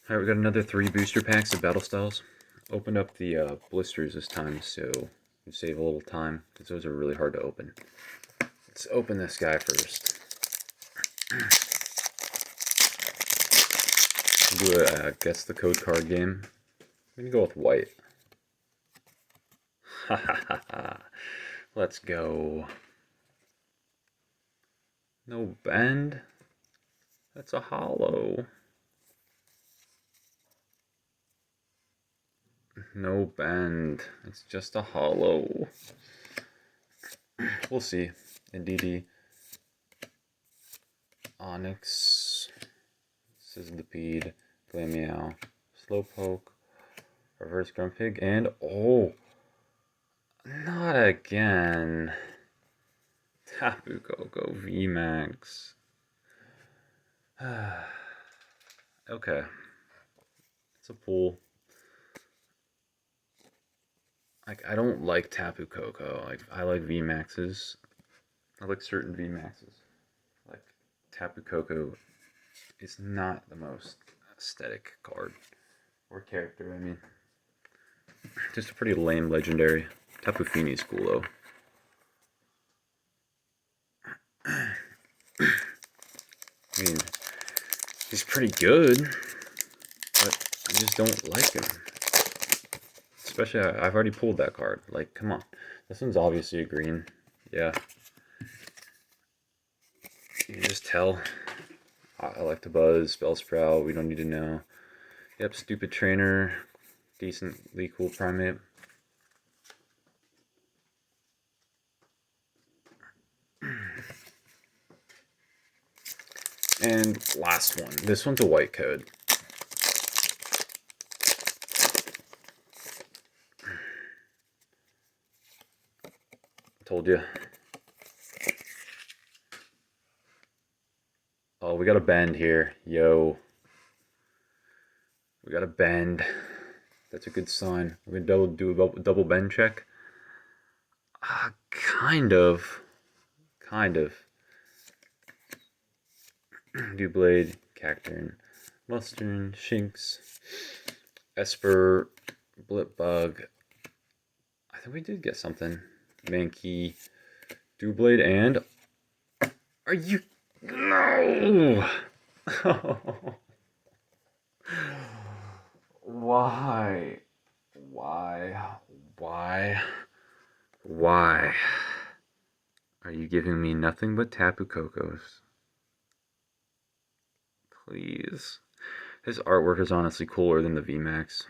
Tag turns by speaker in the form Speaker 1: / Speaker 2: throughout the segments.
Speaker 1: Alright, we got another 3 booster packs of Battle Styles. Opened up the blisters this time, so we save a little time, because those are really hard to open. Let's open this guy first. We'll do a guess the code card game. I'm gonna go with white. Ha ha ha ha. Let's go. No bend? That's a hollow. No bend. It's just a hollow. We'll see. Indeedy. Onyx. Sizzlipede. Glameow. Slowpoke. Reverse Grumpig. And oh! Not again. TAPU KOKO VMAX. Okay. It's a pull. Like, I don't like TAPU KOKO. Like, I like VMAXs. I like certain VMAXs. Like, TAPU KOKO is not the most aesthetic card. Or character, I mean. Just a pretty lame legendary. Tapu Fini's cool, though. I mean, he's pretty good, but I just don't like him. Especially, I've already pulled that card. Like, come on. This one's obviously a green. Yeah. You can just tell. Electabuzz, Bellsprout, we don't need to know. Yep, stupid trainer. Decently cool primate. And last one. This one's a white code. Told you. Oh, we got a bend here. Yo. We got a bend. That's a good sign. We're gonna do a double bend check. Kind of. Kind of. Doublade, Cacturn, Mustern, Shinx, Esper, Blipbug. I think we did get something. Mankey, Doublade, and... Are you... No! Why? Why are you giving me nothing but Tapu Kokos? Please. His artwork is honestly cooler than the VMAX.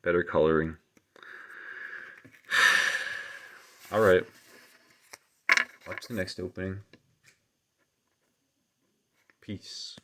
Speaker 1: Better coloring. Alright. Watch the next opening. Peace.